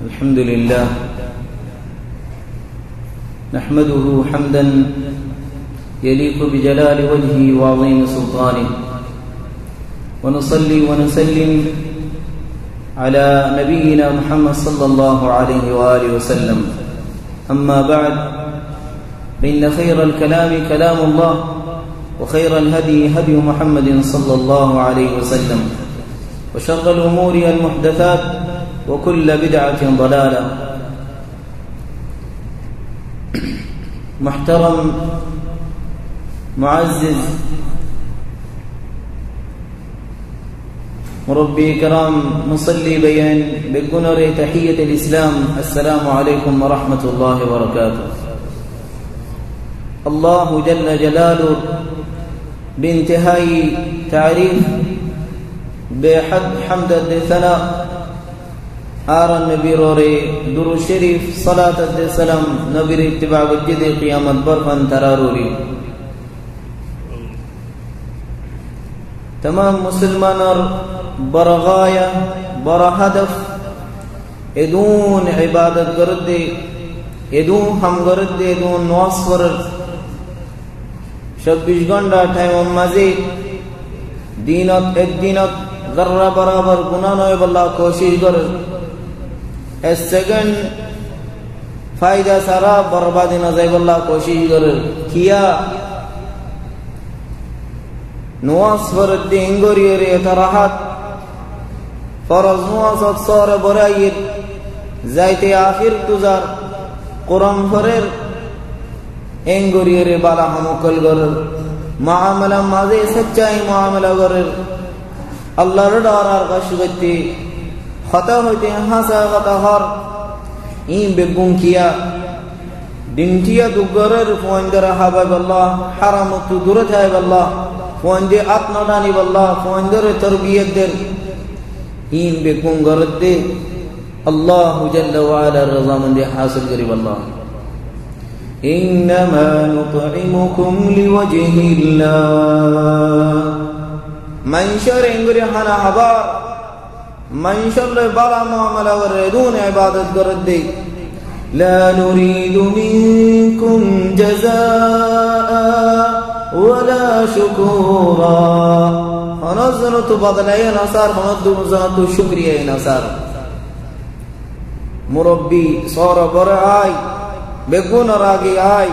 الحمد لله نحمده حمدا يليق بجلال وجهه وعظيم سلطانه، ونصلي ونسلم على نبينا محمد صلى الله عليه وآله وسلم. أما بعد، فإن خير الكلام كلام الله، وخير الهدي هدي محمد صلى الله عليه وسلم، وشر الأمور المحدثات، وكل بدعة ضلالة. محترم معزز مربي كرام نصلي بيان بقنر تحية الإسلام، السلام عليكم ورحمة الله وبركاته. الله جل جلاله بانتهاء تعريف بحد حمد الثناء آر النبي روري درو الشريف صلاة السلام نبي اتباع وجد قيامت برفن تراروري. تمام مسلمان برغاية بر هدف ادون عبادت گرد ادون هم گرد ادون نواصفر 26 ঘন্টা টাইম মাঝে দিনত এক দিনত জর্রা বরাবর গুনাহ নয় বল্লা কোশিশ করে এক সেকেন্ড ফায়দা সারা বরবাদি না যায় বল্লা কোশিশ করে কিয়া نواصفر الدين غريري تراحت فرض نواصف صار براير زيت آخر تزار قرآن فرر ان غريري بالا همكل غرر معاملة ماضي سچائی معاملة غرر اللہ ردارار غشغتی خطا ہوتے حسا غطا ہر این بگون کیا دنتیا دو غرر فواندر حباب اللہ حرامت درت ہے واللہ فواندے اپنا دانی واللہ فواندر تربیت در این بکن گرد دے اللہ جل وعلا رضا من دے حاصل کری واللہ. انما نطعمكم لوجه الله من شر انگری حنا حبار من شر بالا معاملہ وردون عبادت گرد دے لا نريد منكم جزاء ولا شكورا هنزنت بدلای نصار هنزنت شکریه نصار مربی صار برای بگون راگی آی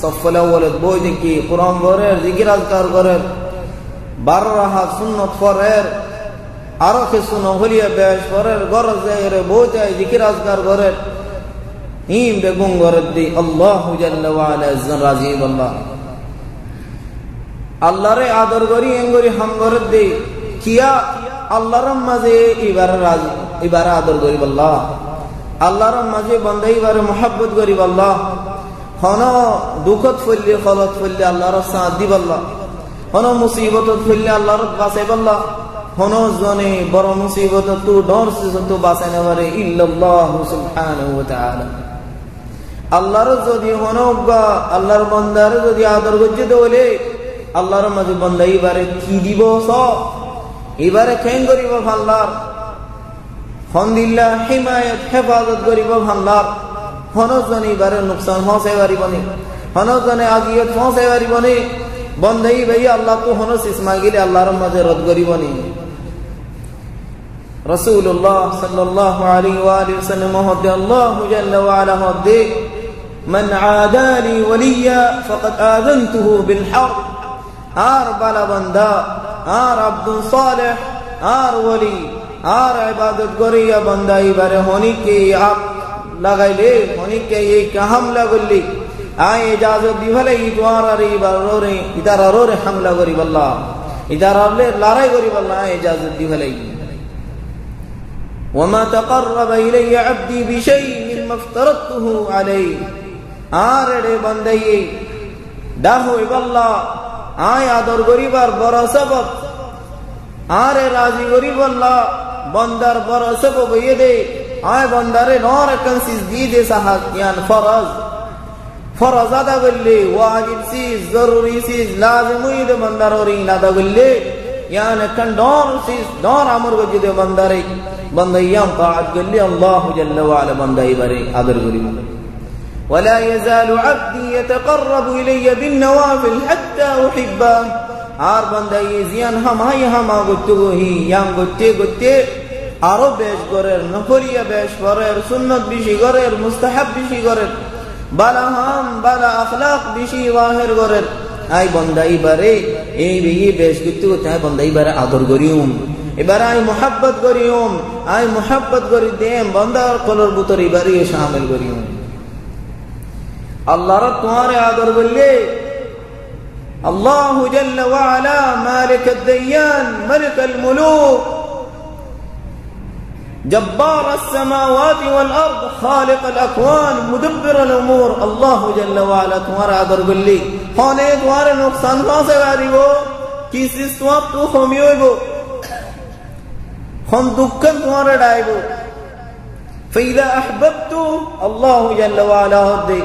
صف الاول بوید کی قرآن ورر ذکر اذکار ورر بر رها سنت فرر عرق سنو هلیه بیش فرر غرض زهر بوید ذکر اذکار ورر این بگون ورد دی الله جل وعلا عزن راضی بالله اللہ رے آدر گوری انگوری ہم گرد دے کیا اللہ رم مزے عبارہ آدر گوری باللہ اللہ رم مزے بندے عبارہ محبت گوری باللہ ہونا دکھت فلی خلط فلی اللہ رب ساتھ دی باللہ ہونا مصیبت فلی اللہ رب باسے باللہ ہونا زونے برا مصیبت تو دور سے تو باسے نورے الا اللہ سبحانہ وتعالی اللہ رب زودی ہونا اگا اللہ رب بندار زودی آدر گجے دولے আল্লাহর মাঝে বান্দা এবারে কি দিব সব এবারে কেন করিব আল্লাহর আলহামদুলিল্লাহ হিমায়ত হেফাজত করিব আল্লাহর হনজন এবারে নুকসান হসে পারিবনি হনজনে আজিয়ত হসে পারিবনি বান্দাই ভাই আল্লাহ তো হনস ইসমাইল আল্লাহর মাঝে রদ করিবনি রাসূলুল্লাহ সাল্লাল্লাহু আলাইহি ওয়া আলিহি ওয়াসাল্লাম হদে আল্লাহ জাল্লা ওয়া আলা হদে মান আদালি ওয়ালিয়া ফাকাদ আযানতুহু বিল হারব آر بالا بندہ آر عبد صالح آر ولی آر عبادت گوری بندہ بارے ہونی کے آپ لگائی لے ہونی کے یہ کہ حملہ گلی آئے اجازت دی بھلے ادوارا ری بار رو رہے ادارہ رو رہے حملہ گوری باللہ ادارہ لے لارای گوری باللہ آئے اجازت دی بھلے وما تقرب الی عبدی بشیء مما افترضته علی آر رے بندہ یہ داہو باللہ آئے آدر گریبار برا سبب آرے راضی گریب اللہ بندر برا سبب یہ دے آئے بندر نور کنسیز دی دے ساہت یعنی فرض ادا گلے واجب سیز ضروری سیز لازم ہوئی دے بندر اور این ادا گلے यान कन डर आमर गजिदे बंदारे बंदायाम ताअत गल्ली अल्लाह जल्ल व अला बंदाई बारे आदर करी ولا يزال عبدي يتقرب الي بالنوافل حتى احبه আর বান্দাই জিয়ান হামা গত্তুহি ইয়াম গত্তে আরো বেশ করের নফলিয়া বেশ করের সুন্নাত বেশি করের মুস্তাহাব বেশি করের বালা আখলাক বেশি জাহির করের আই বান্দাই বারে এই বিয়ে বেশ গত্তু তাই বান্দাই বারে আদর করিউম এবারে আই মোহাব্বত করিউম আই মোহাব্বত করি দেম বান্দার কলর ভিতর এবারে শামিল করিউম আল্লাহর তোমারে আদর করলে الله جل وعلا مالك الديان ملك الملوك جبار السماوات والأرض خالق الأكوان مدبر الأمور الله جل وعلا تمہارا عدر بلی ہونے تمہارے نقصان پاسے واری ہو کسی سواب تو خمی ہوئی ہو ہم دکھن تمہارا ڈائی ہو فإذا أحببت الله جل وعلا ہوتے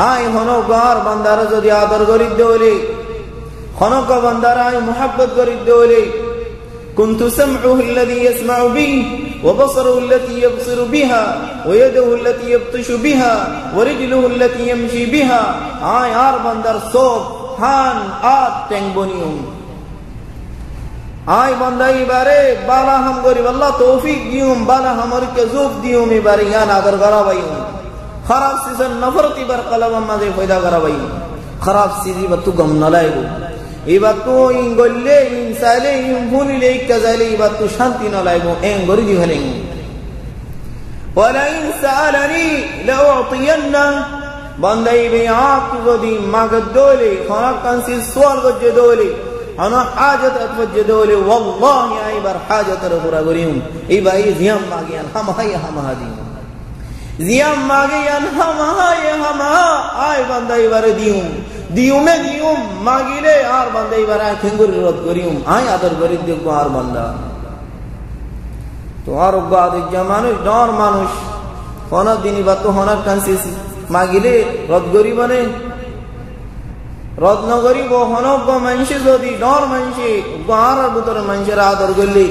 آئی ہنو گار بندارہ جو دی عدر گرید دولی خنق بندراي محبت قريد دولي كنت سمعه الذي يسمع به وبصره التي يبصر بها ويده التي يبطش بها ورجله التي يمشي بها آي آر بندر صوب حان آت تنبونيهم آي بندر بارے بالا ہم گریب اللہ توفیق دیوم بالا ہماری کذوب دیوم بارے یان آگر گرابائیوں خراب سیزن نفرتی بر قلب مازے فیدا گرابائیوں خراب سیزی بطو گم نلائیو ইবাতু ইনগল্লে ইনসালে ইনফুনিলে কাজালে ইবাতু শান্তি না লাইবো এন গরি দি হলেন ওয়ালা ইনসালানি লাউতিয়ান্না বান্দাই বিআত যদি মাগদোলে খরাকান সি সুয়াল গজদোলে আনা হাজত আতওজদোলে ওয়াল্লাহি আইবার হাজত রপুরা গরিম এই ভাই জিয়াম মাগিয়ান হামাহাদি জিয়াম মাগিয়ান হামা আই বান্দাই বারে দিউমে দিউম মাগিলে আর বান্দাই বারে খেঙ্গুরি রদ করিউম আই আদর করি দেখো আর বান্দা তো আর গাদ জামানুষ ডর মানুষ কোন দিনই বা তো হনার কানসিস মাগিলে রদ করি মানে রদ ন করিব হনব মানুষ যদি ডর মানুষ গার ভিতরে মানুষের আদর করলে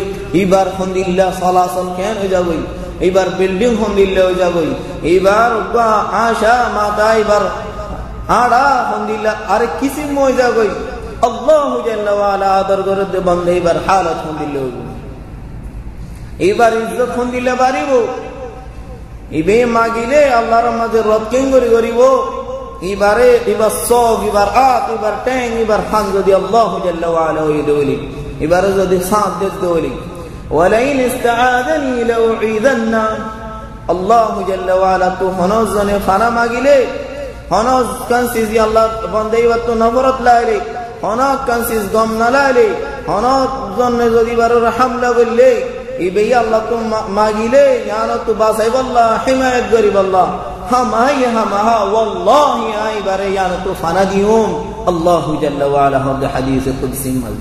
এবার ফন্দিল্লা সালাসল কেন হয়ে যাবে এবার বিল্ডিং ফন্দিল্লা হয়ে যাবে এবার আশা মাতা এবার আড়া ফন্দিল্লা আরে কিসিম হয়ে যাবে আল্লাহু জাল্লা ওয়া আলা আদর করে দে বান্দা এবার হালত ফন্দিল্লা হইব এবার ইজ্জত ফন্দিল্লা বাড়িব ইবে মাগিলে আল্লাহর মাঝে রদ কেন করিব এবারে এবার সব এবার আত এবার ট্যাং এবার খান যদি আল্লাহু জাল্লা ওয়া আলা হইলি এবারে যদি সাথ দিতে হইলি ওয়ালাইন ইসতাআযানি লাউঈযান্না আল্লাহু জাল্লা ওয়া আলা তো হনজনে খানা মাগিলে হনজ কানসিজি আল্লাহ বান্দাই ওয়াত নফরত লাইলে হনজ কানসিজ গম না লাইলে হনজ জনে যদি বারো হামলা করলে ইবে আল্লাহ তো মাগিলে জানো তো বাসাইব আল্লাহ হিমায়াত করিব আল্লাহ হামা ওয়াল্লাহি আই বারে জানো তো ফানা দিউম আল্লাহু জাল্লা ওয়া আলা হদ হাদিস কুদসি মাল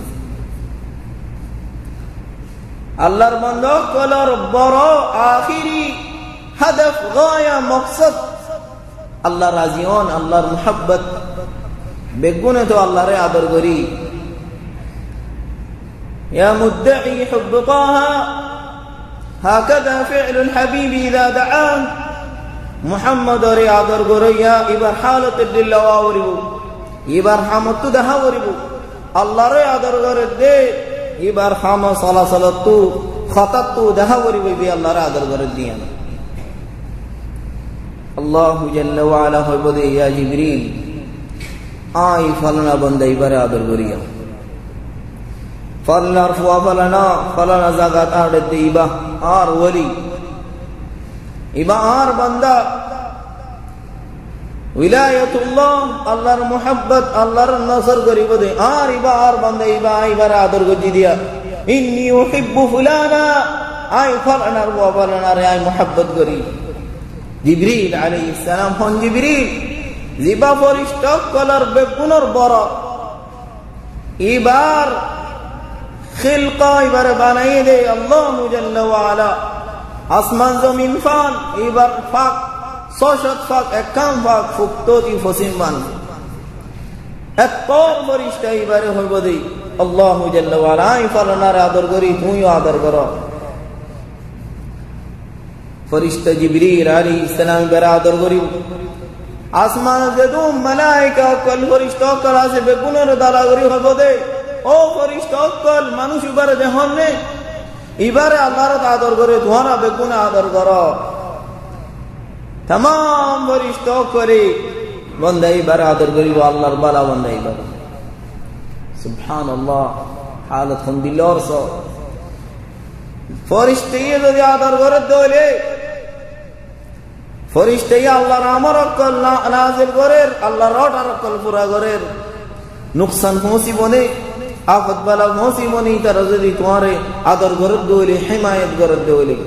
আল্লাহর বান্দা কলর বড় আখিরি হাদফ গায়া মকসদ আল্লাহ রাজিওন আল্লাহর মুহাব্বত বেগুনে তো আল্লাহরে আদর করি ইয়া মুদ্দাঈ হুব তাহা হাকাযা ফি'লুল হাবিব ইযা দাআ মুহাম্মাদরে আদর করিয়া এবার হালত দিল্লা ওয়ারিবু এবার হামত দেখা করিবু আল্লাহরে আদর করে দে এবার হামা সালাসালাতু খাতাতু দেখা করিবু বি আল্লাহরে আদর করে দিয়া আল্লাহু জাল্লা ওয়া আলা হইবদে ইয়া জিবরিল আই ফালনা বান্দা এবারে আদর করিয়া ফালনার ফালানা জাগাত আর দেইবা আর ওলি ইবা আর বান্দা উলায়াতুল্লাহ আল্লাহর মুহাব্বত আল্লাহর নসর করিব দে আর ইবা আর বান্দা ইবা আইবার আদর গজি দিয়া ইন্নী উহিব্বু ফুলানা আই ফালানার ওয়া ফালানার আই মুহাব্বত করি জিবরিল আলাইহিস সালাম হন জিবরিল জিবা ফরিশতা কলার বেগুনর বড় এবার খিলকা এবার বানাই দে আল্লাহু জাল্লা ওয়া আলা আসমান জমিন ফান এবার ফাক সশত ফাক একাম ফাক ফুক্ততি ফসিমান এত ফরিশতা এবারে হইব দে আল্লাহু জাল্লা ওয়া আলা আই ফলানারে আদর করি তুইও আদর করো ফেরেশতা জিবরিল আলাইহিস সালাম বেরা আদর করি আসমান যেদুম মালায়েকা কল ফেরেশতা কল আছে বেগুনের দালা করি হবো দে ও ফেরেশতা কল মানুষ ইবারে দেহন নে ইবারে আল্লাহর আদর করে তোমরা বেগুনে আদর করো तमाम फरिश्तों करे बंदे इबारे आदर करी वो अल्लाहर बाला बंदे इबारे सुभान अल्लाह हालत हम दिल और सो फरिश्ते ये तो आदर करे दोले फरिश्ते ये अल्लाह रामर अक्कल नाज़िल करे अल्लाह रोटर अक्कल पूरा करे नुकसान पहुंची बने आफत बाला पहुंची बने इधर अज़दी तुम्हारे आदर करे दोले हिमायत करे दोले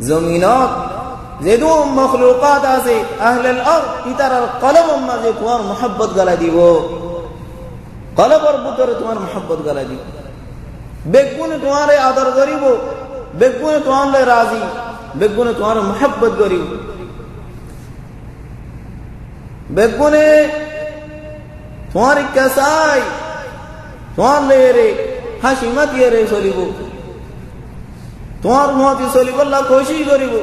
जमीनात जेदो मखलूकात आसे अहलल अर्द इतर कलम मजे तुम्हार मोहब्बत गला दी वो कलम और बुतर तुम्हार मोहब्बत गला दी बेगुन तुम्हारे आदर करीबो बेगुन तुम्हारे राजी बेगुन तुम्हारे मोहब्बत करीबो बेगुने तुम्हारी कसाई तुम्हारे रे हाशिमत ये रे सोलीबो तुम्हार मोहती सोलीबो अल्लाह कोशिश करीबो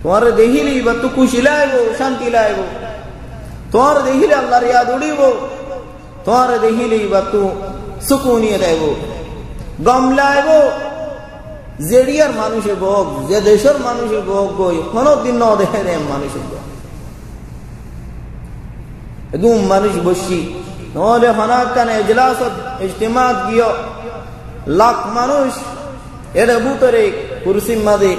तुम्हारे देहिली बत्तु खुशी लाएगो शांति लाएगो तुम्हारे देहिली अल्लाहर याद उड़ीबो तुम्हारे देहिली बत्तु सुकूनियत आएगो गम लाएगो जेडियार मानुषे भोग जे देशर मानुषे भोग गई कोनो दिन न देखे रे मानुषे भोग एदुम मानुष बशी नोले हनाकन इजलास इज्तिमा कियो लाख मानुष एडे बुतरे कुर्सी मादे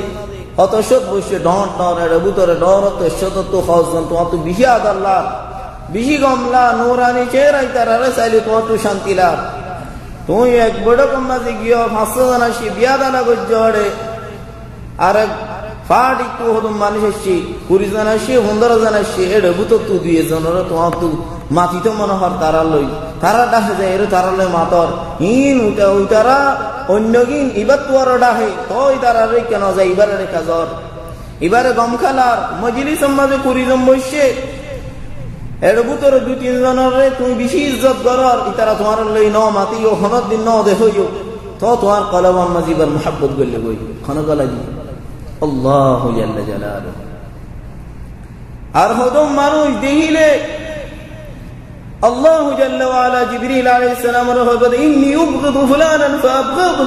অতশত বসে ডন ডন এর ভিতরে ডর তো শত খাওয়ান তো অত বিহিয়াদ আল্লাহ বিহি গমলা নূরানি চেহারাই তারারে চাইলে তো অত শান্তি লাভ তুই এক বড় কমাতে গিয়ে 500 জন আসি বিয়া দানা গজ্জড়ে আর ফাট একটু হতো মানুষ আসি 20 জন আসি 15 জন আসি এর ভিতর তো দুই জনের তো অত মাটি তো মনে হয় তারা লই তারা ডাকে যায় এর তারা লই মাতর ইন উতারা অন্যগিন ইবাত তোর ডাহে তোই তারা রে কেন যায় ইবারে রে কাজর ইবারে গম খালার মজলিস মাঝে 20 জন বসে এর ভিতর দুই তিন জনের রে তুমি বেশি ইজ্জত করর ইতারা তোমার লই ন মাটি ও হনত দিন ন দেখইও তো তোমার কলম মাজিবার মোহাব্বত গলে গই খনগলা দি আল্লাহু জাল্লা জালালু আর হদম মানুষ দেহিলে الله جل وعلا جبريل عليه السلام رهبت إني أبغض فلانا فأبغض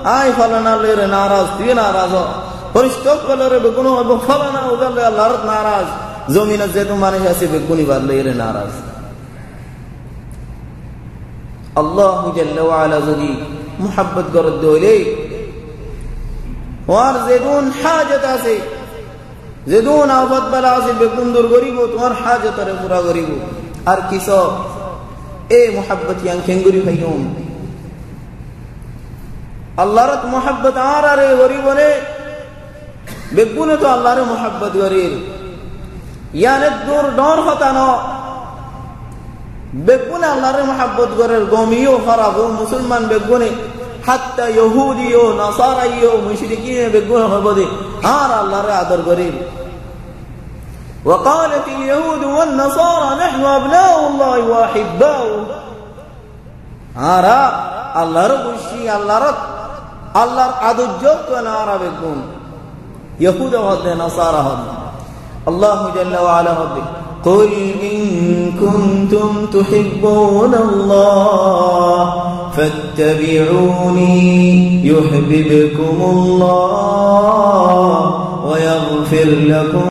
آي فلانا لير ناراض تي ناراض فرشتوك لير بكونو فلانا وذل الله رت ناراض زمين زيتون مانه جاسي بكوني بار لير ناراض الله جل وعلا زدي محبت کرد دولي وار زيتون حاجت آسي زيتون آفت بلا آسي بكون دور غريبو تمہار حاجت ره پورا غريبو আর কিসো এ মোহাব্বত ইয়াং কেঙ্গুরি ভাইয়ুম আল্লাহর মোহাব্বত আর আরে গরিবনে বেগুনে তো আল্লাহর মোহাব্বত গরির ইয়ানে দূর ডর হতানো বেগুনে আল্লাহর মোহাব্বত গরের গমিও খারাপ মুসলমান বেগুনে হাত্তা ইহুদিও নাসারাইও মুশরিকিন বেগুনে হবদে আর আল্লাহর আদর গরির وقالت اليهود والنصارى نحن أبناء الله وأحباؤه آراء الله رب الشيء الله رب الله عدو جوت ونارا بكم يهود وهد نصارى هد الله جل وعلا هد قل إن كنتم تحبون الله فاتبعوني يحببكم الله ويغفر لكم